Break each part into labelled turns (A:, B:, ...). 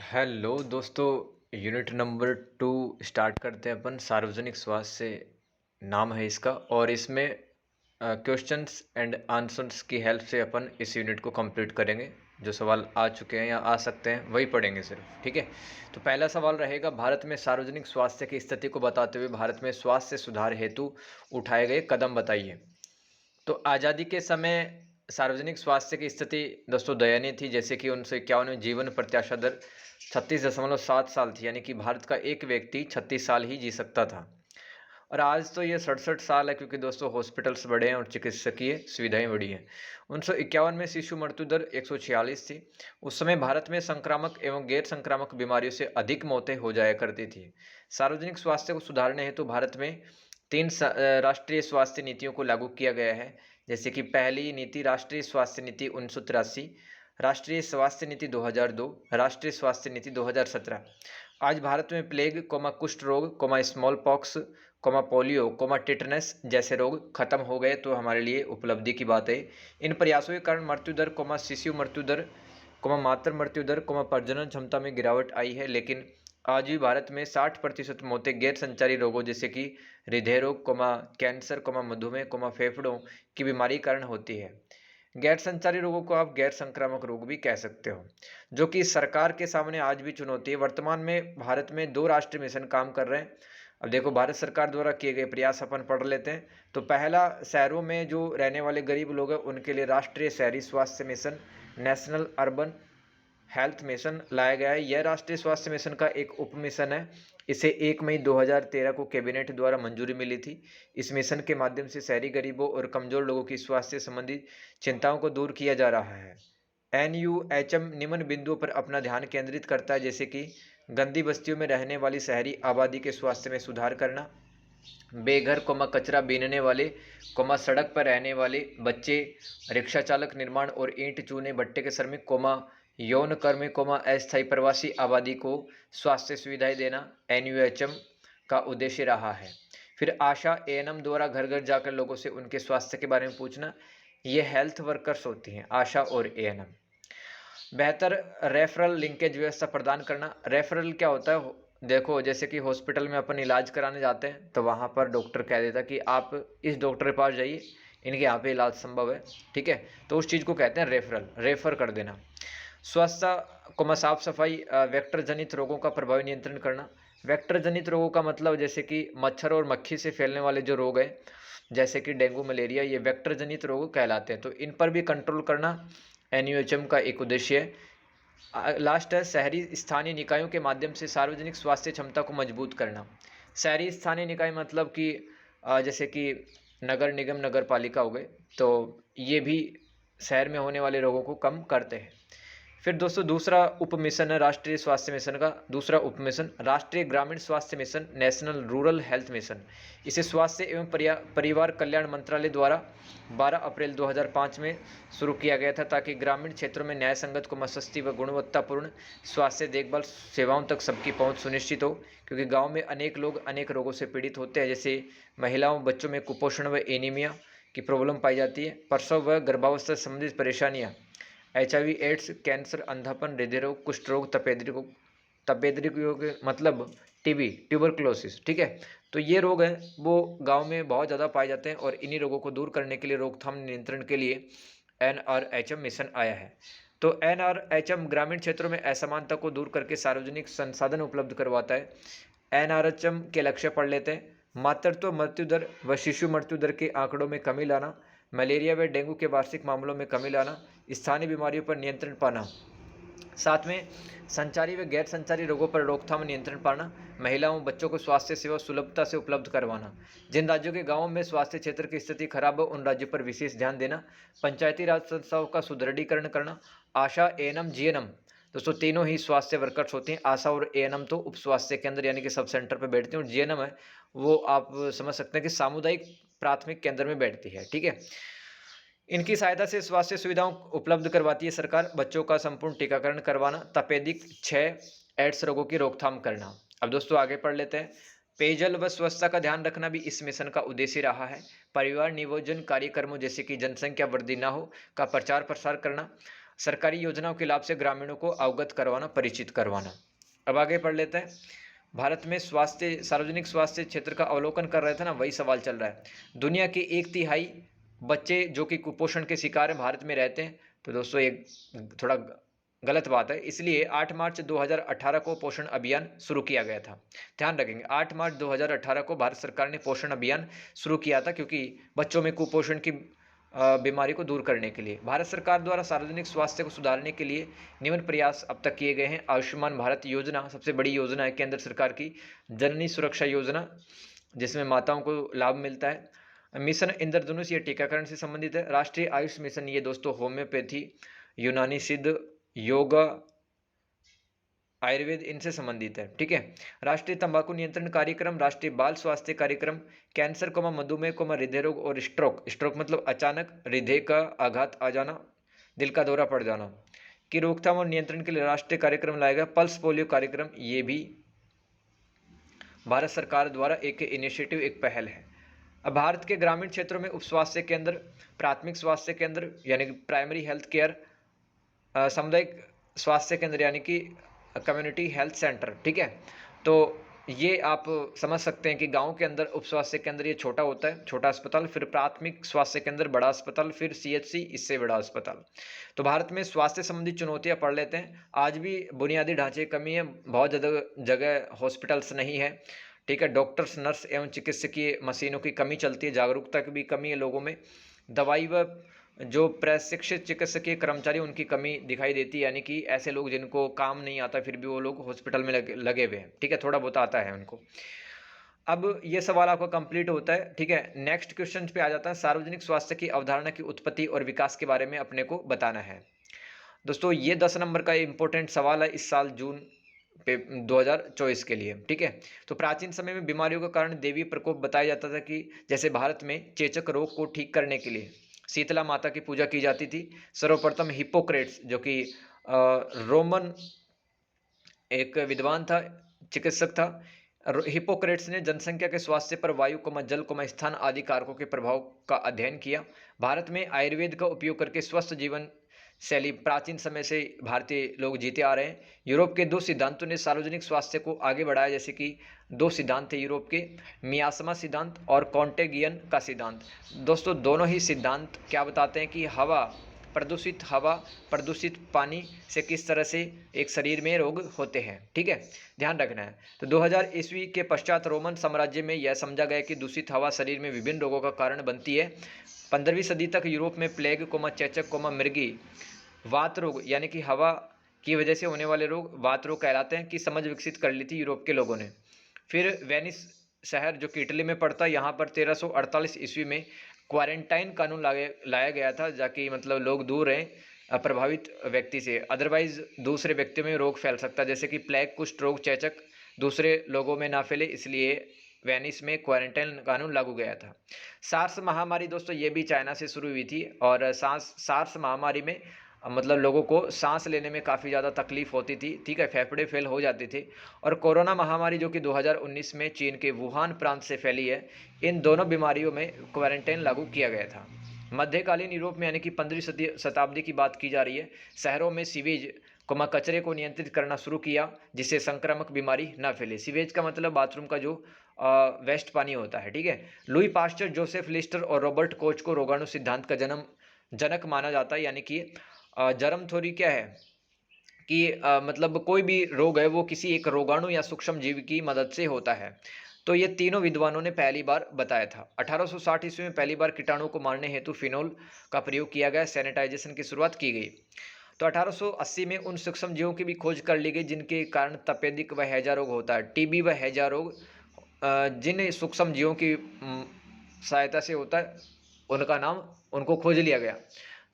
A: Hello दोस्तों। Unit number 2 start करते हैं अपन। सार्वजनिक स्वास्थ्य से नाम है इसका, और इसमें क्वेश्चंस एंड आंसर्स की हेल्प से अपन इस यूनिट को कंप्लीट करेंगे। जो सवाल आ चुके हैं या आ सकते हैं वही पढ़ेंगे सिर्फ, ठीक है। तो पहला सवाल रहेगा, भारत में सार्वजनिक स्वास्थ्य की स्थिति को बताते हुए भारत में स्वास्थ्य सुधार हेतु उठाए गए कदम बताइए। तो आज़ादी के समय सार्वजनिक स्वास्थ्य की स्थिति दोस्तों दयनीय थी। जैसे कि 1951 में जीवन प्रत्याशा दर 36.7 साल थी, यानी कि भारत का एक व्यक्ति 36 साल ही जी सकता था। और आज तो ये 67 साल है, क्योंकि दोस्तों हॉस्पिटल्स बढ़े हैं और चिकित्सकीय सुविधाएं बढ़ी हैं। 1951 में शिशु मृत्यु दर 146 थी। उस समय भारत में संक्रामक एवं गैर संक्रामक बीमारियों से अधिक मौतें हो जाया करती थी। सार्वजनिक स्वास्थ्य को सुधारने हेतु भारत में राष्ट्रीय स्वास्थ्य नीतियों को लागू किया गया है। जैसे कि पहली नीति राष्ट्रीय स्वास्थ्य नीति 1983, राष्ट्रीय स्वास्थ्य नीति 2002, राष्ट्रीय स्वास्थ्य नीति 2017। आज भारत में प्लेग, कुष्ठ रोग, स्मॉल पॉक्स, पोलियो, टेटनस जैसे रोग खत्म हो गए, तो हमारे लिए उपलब्धि की बात है। इन प्रयासों के कारण मृत्यु दर, शिशु मृत्यु दर, मातृ मृत्यु दर, प्रजनन क्षमता में गिरावट आई है। लेकिन आज भी भारत में 60% मौतें गैर संचारी रोगों जैसे कि हृदय रोग, कैंसर, मधुमेह, फेफड़ों की बीमारी कारण होती है। गैर संचारी रोगों को आप गैर संक्रामक रोग भी कह सकते हो, जो कि सरकार के सामने आज भी चुनौती है। वर्तमान में भारत में 2 राष्ट्रीय मिशन काम कर रहे हैं। अब देखो, भारत सरकार द्वारा किए गए प्रयास अपन पढ़ लेते हैं। तो पहला, शहरों में जो रहने वाले गरीब लोग हैं उनके लिए राष्ट्रीय शहरी स्वास्थ्य mission, national urban health mission लाया गया है। यह राष्ट्रीय स्वास्थ्य मिशन का एक उप मिशन है। इसे 1 मई 2013 को कैबिनेट द्वारा मंजूरी मिली थी। इस मिशन के माध्यम से शहरी गरीबों और कमजोर लोगों की स्वास्थ्य संबंधी चिंताओं को दूर किया जा रहा है। NUHM निम्न बिंदुओं पर अपना ध्यान केंद्रित करता है, जैसे कि गंदी बस्तियों में रहने वाली शहरी आबादी के स्वास्थ्य में सुधार करना, बेघर, कचरा बीनने वाले, सड़क पर रहने वाले बच्चे, रिक्शा चालक, निर्माण और ईंट चूने भट्टे के श्रमिक, यौन कर्मी, अस्थायी प्रवासी आबादी को स्वास्थ्य सुविधाएं देना NUHM का उद्देश्य रहा है। फिर आशा ANM द्वारा घर घर जाकर लोगों से उनके स्वास्थ्य के बारे में पूछना। ये हेल्थ वर्कर्स होती हैं, आशा और ANM। बेहतर रेफरल लिंकेज व्यवस्था प्रदान करना। रेफरल क्या होता है? देखो, जैसे कि हॉस्पिटल में अपन इलाज कराने जाते हैं तो वहाँ पर डॉक्टर कह देता कि आप इस डॉक्टर के पास जाइए, इनके यहाँ पे इलाज संभव है, ठीक है। तो उस चीज़ को कहते हैं रेफरल, रेफर कर देना। स्वच्छता, साफ सफाई, वेक्टर जनित रोगों का प्रभावी नियंत्रण करना। वेक्टर जनित रोगों का मतलब जैसे कि मच्छर और मक्खी से फैलने वाले जो रोग हैं, जैसे कि डेंगू, मलेरिया, ये वेक्टर जनित रोग कहलाते हैं। तो इन पर भी कंट्रोल करना NUHM का एक उद्देश्य है। लास्ट है शहरी स्थानीय निकायों के माध्यम से सार्वजनिक स्वास्थ्य क्षमता को मजबूत करना। शहरी स्थानीय निकाय मतलब कि जैसे कि नगर निगम, नगर पालिका हो गए, तो ये भी शहर में होने वाले रोगों को कम करते हैं। फिर दोस्तों दूसरा उप मिशन है राष्ट्रीय स्वास्थ्य मिशन का। दूसरा उप मिशन राष्ट्रीय ग्रामीण स्वास्थ्य mission, national rural health mission. इसे स्वास्थ्य एवं परिवार कल्याण मंत्रालय द्वारा 12 अप्रैल 2005 में शुरू किया गया था, ताकि ग्रामीण क्षेत्रों में न्याय संगत, सस्ती व गुणवत्तापूर्ण स्वास्थ्य देखभाल सेवाओं तक सबकी पहुंच सुनिश्चित हो। क्योंकि गांव में अनेक लोग अनेक रोगों से पीड़ित होते हैं, जैसे महिलाओं, बच्चों में कुपोषण व एनीमिया की प्रॉब्लम पाई जाती है, प्रसव व गर्भावस्था संबंधित परेशानियाँ, HIV एड्स, कैंसर, अंधापन, हृदय रोग, कुष्ठ रोग, तपेदिक रोग मतलब TB, ट्यूबरक्लोसिस, ठीक है। तो ये रोग हैं वो गांव में बहुत ज़्यादा पाए जाते हैं, और इन्हीं रोगों को दूर करने के लिए, रोकथाम नियंत्रण के लिए NRHM मिशन आया है। तो NRHM ग्रामीण क्षेत्रों में असमानता को दूर करके सार्वजनिक संसाधन उपलब्ध करवाता है। NRHM के लक्ष्य पढ़ लेते हैं। मातृत्व मृत्यु दर व शिशु मृत्यु दर के आंकड़ों में कमी लाना, मलेरिया व डेंगू के वार्षिक मामलों में कमी लाना, स्थानीय बीमारियों पर नियंत्रण पाना, साथ में संचारी व गैर संचारी रोगों पर रोकथाम नियंत्रण पाना, महिलाओं बच्चों को स्वास्थ्य सेवा सुलभता से उपलब्ध करवाना। जिन राज्यों के गांवों में स्वास्थ्य क्षेत्र की स्थिति खराब हो उन राज्यों पर विशेष ध्यान देना। पंचायती राज संस्थाओं का सुदृढ़ीकरण करना। आशा, ANM, GNM दोस्तों तीनों ही स्वास्थ्य वर्कर्स होते हैं। आशा और ANM तो उप स्वास्थ्य केंद्र यानी कि सब सेंटर पर बैठते हैं, और GNM है वो आप समझ सकते हैं कि सामुदायिक प्राथमिक केंद्र में बैठती है, ठीक है। इनकी सहायता से स्वास्थ्य सुविधाओं उपलब्ध करवाती है सरकार। बच्चों का संपूर्ण टीकाकरण करवाना, तपेदिक, क्षय, एड्स रोगों की रोकथाम करना। अब दोस्तों आगे पढ़ लेते हैं। पेयजल व स्वच्छता का ध्यान रखना भी इस मिशन का उद्देश्य रहा है। परिवार नियोजन कार्यक्रमों जैसे कि जनसंख्या वृद्धि न हो का प्रचार प्रसार करना। सरकारी योजनाओं के लाभ से ग्रामीणों को अवगत करवाना, परिचित करवाना। अब आगे पढ़ लेते हैं। भारत में सार्वजनिक स्वास्थ्य क्षेत्र का अवलोकन कर रहे थे ना, वही सवाल चल रहा है। दुनिया के 1/3 बच्चे जो कि कुपोषण के शिकार हैं भारत में रहते हैं। तो दोस्तों ये थोड़ा गलत बात है। इसलिए 8 मार्च 2018 को पोषण अभियान शुरू किया गया था। ध्यान रखेंगे, 8 मार्च 2018 को भारत सरकार ने पोषण अभियान शुरू किया था, क्योंकि बच्चों में कुपोषण की बीमारी को दूर करने के लिए भारत सरकार द्वारा सार्वजनिक स्वास्थ्य को सुधारने के लिए निम्न प्रयास अब तक किए गए हैं। आयुष्मान भारत योजना सबसे बड़ी योजना है केंद्र सरकार की। जननी सुरक्षा योजना, जिसमें माताओं को लाभ मिलता है। मिशन इंद्रधनुष, ये टीकाकरण से संबंधित है। राष्ट्रीय आयुष मिशन, ये दोस्तों होम्योपैथी, यूनानी सिद्ध, योगा, आयुर्वेद, इनसे संबंधित है। ठीक है। राष्ट्रीय तंबाकू नियंत्रण कार्यक्रम, राष्ट्रीय बाल स्वास्थ्य कार्यक्रम, कैंसर, मधुमेह, हृदय रोग और स्ट्रोक मतलब अचानक हृदय का आघात आ जाना, दिल का दौरा पड़ जाना की रोकथाम और नियंत्रण के लिए राष्ट्रीय कार्यक्रम लाया गया। पल्स पोलियो कार्यक्रम, ये भी भारत सरकार द्वारा एक इनिशिएटिव, एक पहल है। अब भारत के ग्रामीण क्षेत्रों में उप स्वास्थ्य केंद्र, प्राथमिक स्वास्थ्य केंद्र यानी कि प्राइमरी हेल्थ केयर, सामुदायिक स्वास्थ्य केंद्र यानी कि कम्युनिटी हेल्थ सेंटर। ठीक है। तो ये आप समझ सकते हैं कि गांव के अंदर उप स्वास्थ्य केंद्र ये छोटा होता है, छोटा अस्पताल, फिर प्राथमिक स्वास्थ्य केंद्र बड़ा अस्पताल, फिर CHC, इससे बड़ा अस्पताल। तो भारत में स्वास्थ्य संबंधी चुनौतियां पढ़ लेते हैं। आज भी बुनियादी ढांचे की कमी है, बहुत ज़्यादा जगह हॉस्पिटल्स नहीं है। ठीक है। डॉक्टर्स, नर्स एवं चिकित्सकीय मशीनों की कमी चलती है, जागरूकता की भी कमी है लोगों में, दवाई व जो प्रशिक्षित चिकित्सकीय कर्मचारी उनकी कमी दिखाई देती है, यानी कि ऐसे लोग जिनको काम नहीं आता फिर भी वो लोग हॉस्पिटल में लगे हुए हैं। ठीक है। थोड़ा बहुत आता है उनको। अब ये सवाल आपका कंप्लीट होता है। ठीक है। नेक्स्ट क्वेश्चन पे आ जाता है। सार्वजनिक स्वास्थ्य की अवधारणा की उत्पत्ति और विकास के बारे में अपने को बताना है। दोस्तों ये 10 नंबर का इंपॉर्टेंट सवाल है इस साल जून पे 2024 के लिए। ठीक है। तो प्राचीन समय में बीमारियों का कारण देवी प्रकोप बताया जाता था, कि जैसे भारत में चेचक रोग को ठीक करने के लिए शीतला माता की पूजा की जाती थी। सर्वप्रथम हिप्पोक्रेट्स, जो कि रोमन एक विद्वान था, चिकित्सक था, हिप्पोक्रेट्स ने जनसंख्या के स्वास्थ्य पर वायु, जल, स्थान आदि कारकों के प्रभाव का अध्ययन किया। भारत में आयुर्वेद का उपयोग करके स्वस्थ जीवन शैली प्राचीन समय से भारतीय लोग जीते आ रहे हैं। यूरोप के 2 सिद्धांतों ने सार्वजनिक स्वास्थ्य को आगे बढ़ाया, जैसे कि 2 सिद्धांत थे यूरोप के, मियासमा सिद्धांत और कॉन्टेगियन का सिद्धांत। दोस्तों दोनों ही सिद्धांत क्या बताते हैं कि प्रदूषित हवा, प्रदूषित पानी से किस तरह से एक शरीर में रोग होते हैं। ठीक है। ध्यान रखना है। तो 2000 ईस्वी के पश्चात रोमन साम्राज्य में यह समझा गया कि दूषित हवा शरीर में विभिन्न रोगों का कारण बनती है। 15वीं सदी तक यूरोप में प्लेग, चेचक, मृगी, वात रोग यानी कि हवा की वजह से होने वाले रोग वात रोग कहलाते हैं, कि समझ विकसित कर ली थी यूरोप के लोगों ने। फिर वेनिस शहर जो कि इटली में पड़ता है, यहाँ पर 1348 ईस्वी में क्वारंटाइन कानून लाया गया था, जाकि मतलब लोग दूर रहें प्रभावित व्यक्ति से, अदरवाइज दूसरे व्यक्तियों में रोग फैल सकता है, जैसे कि प्लेग, कुष्ठ रोग, चेचक दूसरे लोगों में ना फैले, इसलिए वेनिस में क्वारंटाइन कानून लागू गया था। सार्स महामारी दोस्तों ये भी चाइना से शुरू हुई थी, और सार्स महामारी में मतलब लोगों को सांस लेने में काफ़ी ज़्यादा तकलीफ होती थी। ठीक है। फेफड़े फेल हो जाते थे। और कोरोना महामारी जो कि 2019 में चीन के वुहान प्रांत से फैली है, इन दोनों बीमारियों में क्वारंटाइन लागू किया गया था। मध्यकालीन यूरोप में यानी कि 15वीं शताब्दी की बात की जा रही है, शहरों में सीवेज कचरे को नियंत्रित करना शुरू किया, जिससे संक्रामक बीमारी ना फैले। सीवेज का मतलब बाथरूम का जो वेस्ट पानी होता है। ठीक है। लुई पास्चर, जोसेफ लिस्टर और रॉबर्ट कोच को रोगाणु सिद्धांत का जनक माना जाता है, यानी कि जर्म थ्योरी क्या है कि मतलब कोई भी रोग है वो किसी एक रोगाणु या सूक्ष्म जीव की मदद से होता है। तो ये तीनों विद्वानों ने पहली बार बताया था। 1860 ईस्वी में पहली बार कीटाणु को मारने हेतु फिनोल का प्रयोग किया गया, सैनिटाइजेशन की शुरुआत की गई। तो 1880 में उन सूक्ष्म जीवों की भी खोज कर ली गई जिनके कारण तपेदिक व हैजा रोग होता है। टीबी व हैजा रोग जिन सूक्ष्म जीवों की सहायता से होता है, उनको खोज लिया गया।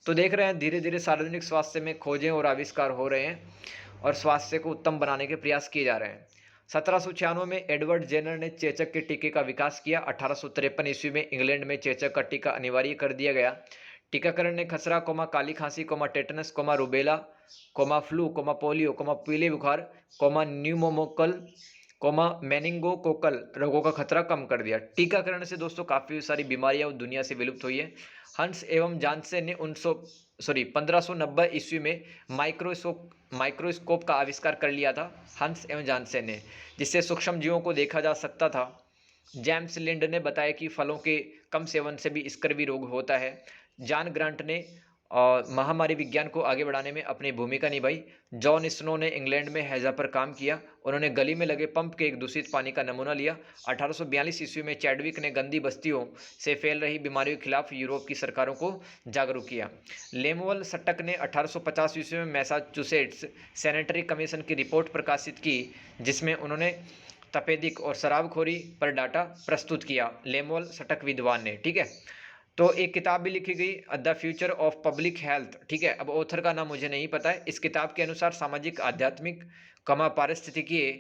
A: तो देख रहे हैं धीरे धीरे सार्वजनिक स्वास्थ्य में खोजें और आविष्कार हो रहे हैं, और स्वास्थ्य को उत्तम बनाने के प्रयास किए जा रहे हैं। 1796 में एडवर्ड जेनर ने चेचक के टीके का विकास किया। 1853 ईस्वी में इंग्लैंड में चेचक का टीका अनिवार्य कर दिया गया। टीकाकरण ने खसरा, काली खांसी, टेटनस, रूबेला, फ्लू, पोलियो, पीले बुखार, न्यूमोकोकल, मेनिंगोकोकल रोगों का खतरा कम कर दिया। टीकाकरण से दोस्तों काफ़ी सारी बीमारियां दुनिया से विलुप्त हुई है। हंस एवं जानसे ने 1590 ईस्वी में माइक्रोस्कोप का आविष्कार कर लिया था हंस एवं जानसेन ने, जिससे सूक्ष्म जीवों को देखा जा सकता था। जेम्स लिंड ने बताया कि फलों के कम सेवन से भी स्कर्वी रोग होता है। जॉन ग्रांट ने महामारी विज्ञान को आगे बढ़ाने में अपनी भूमिका निभाई। जॉन स्नो ने इंग्लैंड में हैजा पर काम किया। उन्होंने गली में लगे पंप के एक दूषित पानी का नमूना लिया। 1842 ईस्वी में चैडविक ने गंदी बस्तियों से फैल रही बीमारियों के खिलाफ यूरोप की सरकारों को जागरूक किया। लेमुअल सटक ने 1850 ईस्वी में मैसाचुसेट्स सैनिटरी कमीशन की रिपोर्ट प्रकाशित की, जिसमें उन्होंने तपेदिक और शराबखोरी पर डाटा प्रस्तुत किया। लेमुअल सटक विद्वान ने, ठीक है। तो एक किताब भी लिखी गई the future of public health, ठीक है। अब ऑथर का नाम मुझे नहीं पता है। इस किताब के अनुसार सामाजिक, आध्यात्मिक, पारिस्थितिकीय,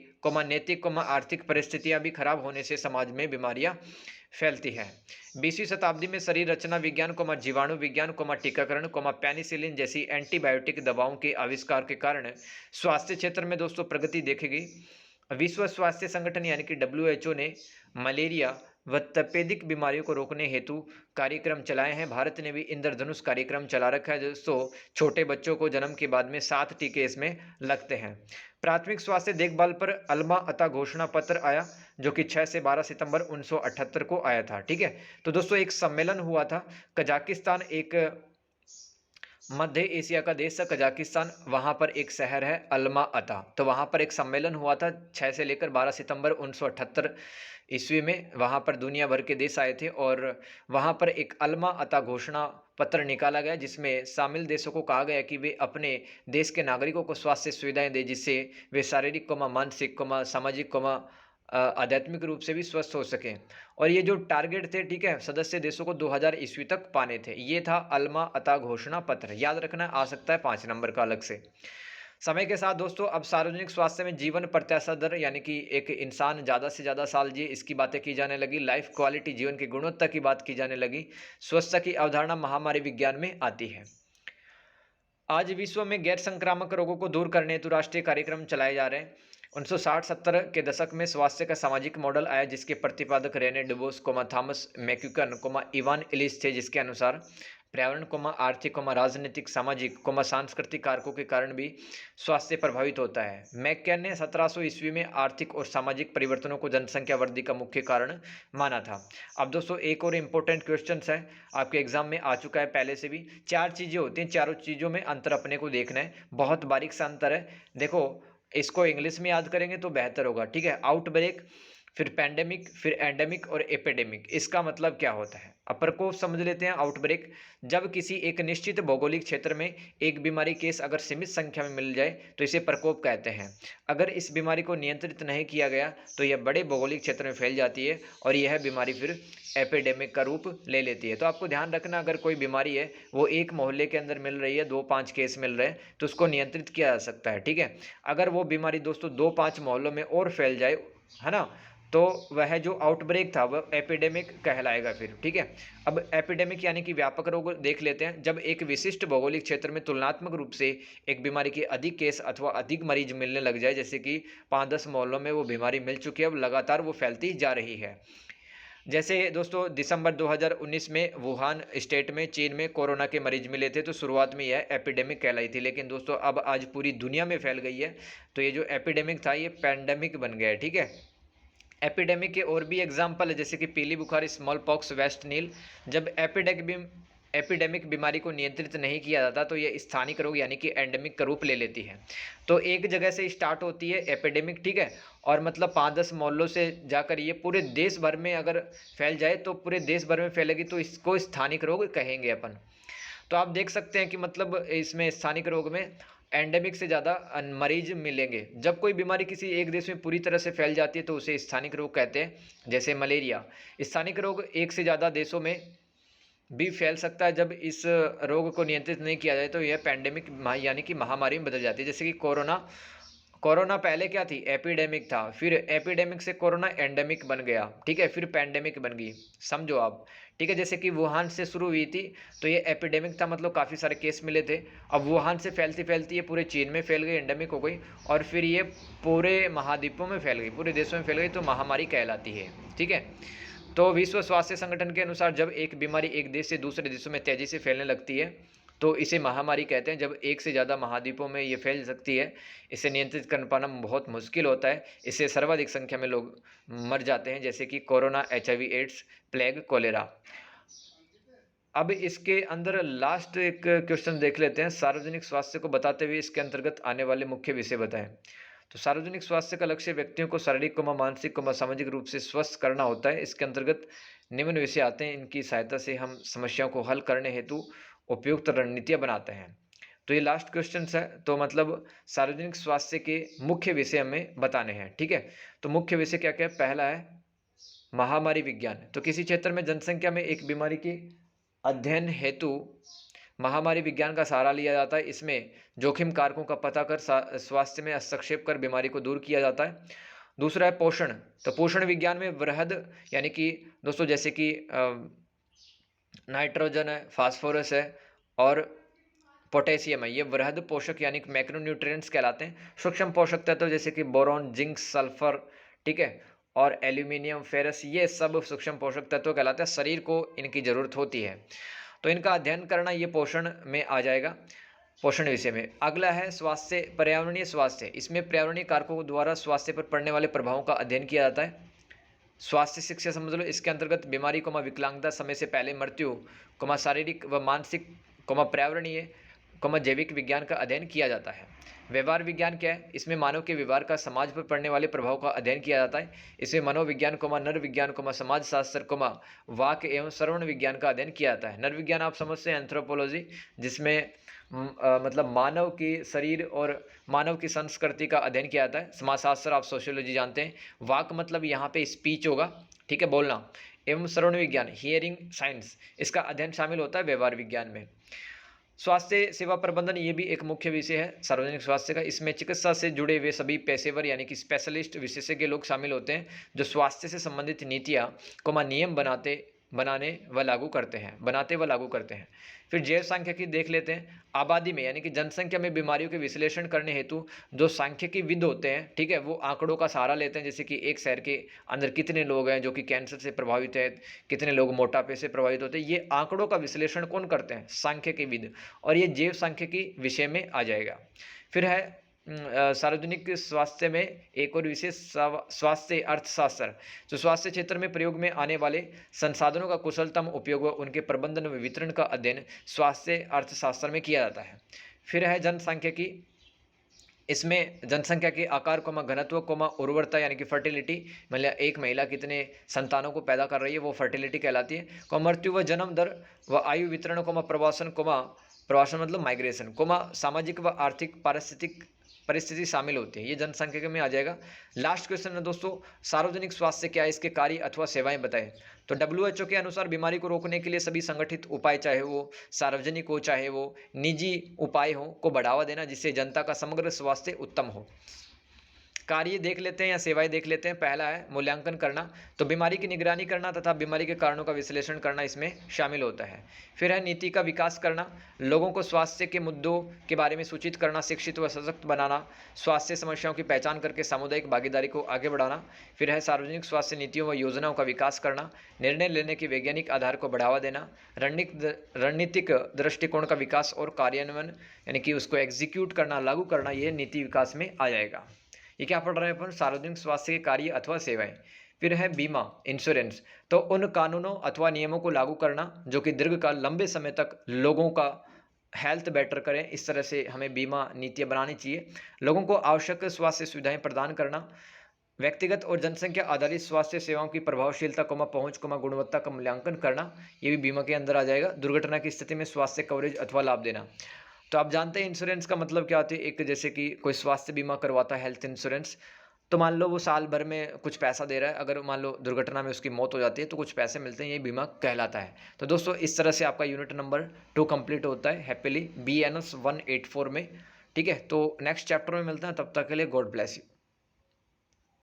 A: नैतिक, आर्थिक परिस्थितियां भी खराब होने से समाज में बीमारियां फैलती हैं। 20वीं शताब्दी में शरीर रचना विज्ञान, जीवाणु विज्ञान, टीकाकरण, पेनिसिलिन जैसी एंटीबायोटिक दवाओं के आविष्कार के कारण स्वास्थ्य क्षेत्र में दोस्तों प्रगति देखी गई। विश्व स्वास्थ्य संगठन यानी कि WHO ने मलेरिया व तपेदिक बीमारियों को रोकने हेतु कार्यक्रम चलाए हैं। भारत ने भी इंद्रधनुष कार्यक्रम चला रखा है दोस्तों। छोटे बच्चों को जन्म के बाद में 7 टीके इसमें लगते हैं। प्राथमिक स्वास्थ्य देखभाल पर अल्मा अता घोषणा पत्र आया, जो कि 6 से 12 सितंबर 1978 को आया था, ठीक है। तो दोस्तों एक सम्मेलन हुआ था। कजाकिस्तान एक मध्य एशिया का देश है कजाकिस्तान, वहां पर एक शहर है अल्मा अता। तो वहां पर एक सम्मेलन हुआ था 6 से लेकर 12 सितंबर 1978 ईस्वी में। वहां पर दुनिया भर के देश आए थे और वहां पर एक अल्मा अता घोषणा पत्र निकाला गया, जिसमें शामिल देशों को कहा गया कि वे अपने देश के नागरिकों को स्वास्थ्य सुविधाएं दें, जिससे वे शारीरिक, मानसिक, सामाजिक, आध्यात्मिक रूप से भी स्वस्थ हो सकें। और ये जो टारगेट थे, ठीक है, सदस्य देशों को 2000 ईस्वी तक पाने थे। ये था अल्मा अता घोषणा पत्र। याद रखना, आ सकता है 5 नंबर का अलग से। समय के साथ दोस्तों अब सार्वजनिक स्वास्थ्य में जीवन प्रत्याशा दर यानी कि एक इंसान ज़्यादा से ज़्यादा साल जिए, इसकी बातें की जाने लगी। लाइफ क्वालिटी, जीवन की गुणवत्ता की बात की जाने लगी। स्वच्छता की अवधारणा महामारी विज्ञान में आती है। आज विश्व में गैर संक्रामक रोगों को दूर करने हेतु राष्ट्रीय कार्यक्रम चलाए जा रहे हैं। 1960-70 के दशक में स्वास्थ्य का सामाजिक मॉडल आया, जिसके प्रतिपादक रेने डिबोस, थॉमस मैक्यूकन, इवान इलिस थे, जिसके अनुसार पर्यावरण, आर्थिक, राजनीतिक, सामाजिक, सांस्कृतिक कारकों के कारण भी स्वास्थ्य प्रभावित होता है। मैककेन ने 1700 ईस्वी में आर्थिक और सामाजिक परिवर्तनों को जनसंख्या वृद्धि का मुख्य कारण माना था। अब दोस्तों एक और इम्पोर्टेंट क्वेश्चन है, आपके एग्जाम में आ चुका है पहले से भी। 4 चीज़ें होती हैं, चारों चीज़ों में अंतर अपने को देखना है। बहुत बारीक सा अंतर है। देखो, इसको इंग्लिश में याद करेंगे तो बेहतर होगा, ठीक है। आउटब्रेक, फिर पैंडेमिक, फिर एंडेमिक और एपिडेमिक। इसका मतलब क्या होता है? अब प्रकोप समझ लेते हैं। आउटब्रेक, जब किसी एक निश्चित भौगोलिक क्षेत्र में एक बीमारी केस अगर सीमित संख्या में मिल जाए तो इसे प्रकोप कहते हैं। अगर इस बीमारी को नियंत्रित नहीं किया गया तो यह बड़े भौगोलिक क्षेत्र में फैल जाती है और यह बीमारी फिर एपिडेमिक का रूप ले लेती है। तो आपको ध्यान रखना, अगर कोई बीमारी है वो एक मोहल्ले के अंदर मिल रही है, 2-5 केस मिल रहे हैं, तो उसको नियंत्रित किया जा सकता है, ठीक है। अगर वो बीमारी दोस्तों 2-5 मोहल्लों में और फैल जाए, है ना, तो वह जो आउटब्रेक था वह एपिडेमिक कहलाएगा फिर, ठीक है। अब एपिडेमिक यानी कि व्यापक रोग देख लेते हैं। जब एक विशिष्ट भौगोलिक क्षेत्र में तुलनात्मक रूप से एक बीमारी के अधिक केस अथवा अधिक मरीज मिलने लग जाए, जैसे कि 5-10 मोहल्लों में वो बीमारी मिल चुकी है, अब लगातार वो फैलती जा रही है। जैसे दोस्तों दिसंबर 2019 में वुहान स्टेट में चीन में कोरोना के मरीज मिले थे, तो शुरुआत में यह एपिडेमिक कहलाई थी, लेकिन दोस्तों अब आज पूरी दुनिया में फैल गई है, तो ये जो एपिडेमिक था ये पैंडेमिक बन गया है, ठीक है। एपिडेमिक के और भी एग्जाम्पल है, जैसे कि पीली बुखार, स्मॉल पॉक्स, वेस्ट नील। जब एपिडेमिक बीमारी को नियंत्रित नहीं किया जाता तो ये स्थानिक रोग यानी कि एंडेमिक का रूप ले लेती है। तो एक जगह से स्टार्ट होती है एपिडेमिक, ठीक है, और मतलब 5-10 मोहल्लों से जाकर ये पूरे देश भर में अगर फैल जाए तो पूरे देश भर में फैलेगी, तो इसको स्थानिक रोग कहेंगे अपन। तो आप देख सकते हैं कि मतलब इसमें स्थानिक रोग में एंडेमिक से ज़्यादा मरीज मिलेंगे। जब कोई बीमारी किसी एक देश में पूरी तरह से फैल जाती है तो उसे स्थानिक रोग कहते हैं। जैसे मलेरिया, स्थानिक रोग एक से ज़्यादा देशों में भी फैल सकता है। जब इस रोग को नियंत्रित नहीं किया जाए तो यह पैंडेमिक यानी कि महामारी में बदल जाती है। जैसे कि कोरोना पहले क्या थी? एपिडेमिक था, फिर एपिडेमिक से कोरोना एंडेमिक बन गया, ठीक है, फिर पैंडेमिक बन गई, समझो आप, ठीक है। जैसे कि वुहान से शुरू हुई थी तो ये एपिडेमिक था, मतलब काफ़ी सारे केस मिले थे। अब वुहान से फैलती फैलती ये पूरे चीन में फैल गई, एंडेमिक हो गई, और फिर ये पूरे महाद्वीपों में फैल गई, पूरे देशों में फैल गई, तो महामारी कहलाती है, ठीक है। तो विश्व स्वास्थ्य संगठन के अनुसार जब एक बीमारी एक देश से दूसरे देशों में तेज़ी से फैलने लगती है तो इसे महामारी कहते हैं। जब एक से ज़्यादा महाद्वीपों में ये फैल सकती है, इसे नियंत्रित कर पाना बहुत मुश्किल होता है। इससे सर्वाधिक संख्या में लोग मर जाते हैं, जैसे कि corona, HIV AIDS, plague, cholera. अब इसके अंदर लास्ट एक क्वेश्चन देख लेते हैं, सार्वजनिक स्वास्थ्य को बताते हुए इसके अंतर्गत आने वाले मुख्य विषय बताएं। तो सार्वजनिक स्वास्थ्य का लक्ष्य व्यक्तियों को शारीरिक मानसिक सामाजिक रूप से स्वस्थ करना होता है। इसके अंतर्गत निम्न विषय आते हैं, इनकी सहायता से हम समस्याओं को हल करने हेतु उपयुक्त रणनीतियां बनाते हैं। तो ये लास्ट क्वेश्चन है, तो मतलब सार्वजनिक स्वास्थ्य के मुख्य विषय हमें बताने हैं। ठीक है, तो मुख्य विषय क्या क्या है? पहला है महामारी विज्ञान। तो किसी क्षेत्र में जनसंख्या में एक बीमारी की अध्ययन हेतु महामारी विज्ञान का सहारा लिया जाता है। इसमें जोखिम कारकों का पता कर स्वास्थ्य में हस्तक्षेप कर बीमारी को दूर किया जाता है। दूसरा है पोषण। तो पोषण विज्ञान में वृहद यानी कि दोस्तों जैसे कि नाइट्रोजन है, फास्फोरस है और पोटेशियम है, ये वृहद पोषक यानी कि मैक्रोन्यूट्रिएंट्स कहलाते हैं। सूक्ष्म पोषक तत्व जैसे कि बोरॉन, जिंक, सल्फर, ठीक है, और एल्यूमिनियम, फेरस, ये सब सूक्ष्म पोषक तत्व कहलाते हैं। शरीर को इनकी जरूरत होती है, तो इनका अध्ययन करना ये पोषण में आ जाएगा, पोषण विषय में। अगला है स्वास्थ्य, पर्यावरणीय स्वास्थ्य। इसमें पर्यावरणीय कारकों द्वारा स्वास्थ्य पर पड़ने वाले प्रभावों का अध्ययन किया जाता है। स्वास्थ्य शिक्षा समझ लो, इसके अंतर्गत बीमारी, विकलांगता, समय से पहले मृत्यु, शारीरिक व मानसिक, पर्यावरणीय, जैविक विज्ञान का अध्ययन किया जाता है। व्यवहार विज्ञान क्या है? इसमें मानव के व्यवहार का समाज पर पड़ने वाले प्रभाव का अध्ययन किया जाता है। इसमें मनोविज्ञान, नर विज्ञान, समाज शास्त्र, वाक एवं श्रवण विज्ञान का अध्ययन किया जाता है। नर विज्ञान आप समझते हैं एंथ्रोपोलॉजी, जिसमें मतलब मानव के शरीर और मानव की संस्कृति का अध्ययन किया जाता है। समाजशास्त्र आप सोशियोलॉजी जानते हैं। वाक मतलब यहाँ पे स्पीच होगा, ठीक है, बोलना। एवं श्रवण विज्ञान, हियरिंग साइंस, इसका अध्ययन शामिल होता है व्यवहार विज्ञान में। स्वास्थ्य सेवा प्रबंधन, ये भी एक मुख्य विषय है सार्वजनिक स्वास्थ्य का। इसमें चिकित्सा से जुड़े हुए सभी पेशेवर यानी कि स्पेशलिस्ट, विशेषज्ञ लोग शामिल होते हैं, जो स्वास्थ्य से संबंधित नीतियाँ, नियम बनाते व लागू करते हैं। फिर जैव सांख्यिकी देख लेते हैं। आबादी में यानी कि जनसंख्या में बीमारियों के विश्लेषण करने हेतु जो सांख्यिकीविद होते हैं, ठीक है, वो आंकड़ों का सहारा लेते हैं। जैसे कि एक शहर के अंदर कितने लोग हैं जो कि कैंसर से प्रभावित है, कितने लोग मोटापे से प्रभावित होते हैं, ये आंकड़ों का विश्लेषण कौन करते हैं? सांख्यिकीविद। और ये जैव सांख्यिकी विषय में आ जाएगा। फिर है सार्वजनिक स्वास्थ्य में एक और विशेष स्वास्थ्य अर्थशास्त्र, जो स्वास्थ्य क्षेत्र में प्रयोग में आने वाले संसाधनों का कुशलतम उपयोग व उनके प्रबंधन व वितरण का अध्ययन स्वास्थ्य अर्थशास्त्र में किया जाता है। फिर है जनसांख्यिकी। इसमें जनसंख्या के आकार, घनत्व, उर्वरता यानी कि फर्टिलिटी, मतलब एक महिला कितने संतानों को पैदा कर रही है, वो फर्टिलिटी कहलाती है। मृत्यु व जन्म दर व आयु वितरण, प्रवासन, मतलब माइग्रेशन, सामाजिक व आर्थिक पारिस्थितिक परिस्थिति शामिल होती है। ये जनसंख्या में आ जाएगा। लास्ट क्वेश्चन है दोस्तों, सार्वजनिक स्वास्थ्य क्या है, इसके कार्य अथवा सेवाएं बताएं। तो WHO के अनुसार बीमारी को रोकने के लिए सभी संगठित उपाय, चाहे वो सार्वजनिक हो चाहे वो निजी उपाय हो, को बढ़ावा देना, जिससे जनता का समग्र स्वास्थ्य उत्तम हो। कार्य देख लेते हैं या सेवाएं देख लेते हैं। पहला है मूल्यांकन करना, तो बीमारी की निगरानी करना तथा बीमारी के कारणों का विश्लेषण करना इसमें शामिल होता है। फिर है नीति का विकास करना, लोगों को स्वास्थ्य के मुद्दों के बारे में सूचित करना, शिक्षित व सशक्त बनाना, स्वास्थ्य समस्याओं की पहचान करके सामुदायिक भागीदारी को आगे बढ़ाना। फिर है सार्वजनिक स्वास्थ्य नीतियों व योजनाओं का विकास करना, निर्णय लेने के वैज्ञानिक आधार को बढ़ावा देना, रणनीतिक दृष्टिकोण का विकास और कार्यान्वयन यानी कि उसको एग्जीक्यूट करना, लागू करना, ये नीति विकास में आ जाएगा। ये क्या पढ़ रहे हैं अपन? सार्वजनिक स्वास्थ्य के कार्य अथवा सेवाएं। फिर है बीमा, इंश्योरेंस, तो उन कानूनों अथवा नियमों को लागू करना जो कि दीर्घकाल, लंबे समय तक लोगों का हेल्थ बेटर करें। इस तरह से हमें बीमा नीतियां बनानी चाहिए। लोगों को आवश्यक स्वास्थ्य सुविधाएं प्रदान करना, व्यक्तिगत और जनसंख्या आधारित स्वास्थ्य सेवाओं की प्रभावशीलता, पहुंच, गुणवत्ता का मूल्यांकन करना, ये भी बीमा के अंदर आ जाएगा। दुर्घटना की स्थिति में स्वास्थ्य कवरेज अथवा लाभ देना। तो आप जानते हैं इंश्योरेंस का मतलब क्या होता है? एक जैसे कि कोई स्वास्थ्य बीमा करवाता है, हेल्थ इंश्योरेंस, तो मान लो वो साल भर में कुछ पैसा दे रहा है, अगर मान लो दुर्घटना में उसकी मौत हो जाती है तो कुछ पैसे मिलते हैं, ये बीमा कहलाता है। तो दोस्तों इस तरह से आपका यूनिट नंबर 2 कंप्लीट होता है हैप्पीली BNS 184 में। ठीक है, तो नेक्स्ट चैप्टर में मिलते हैं, तब तक के लिए गॉड ब्लेस यू।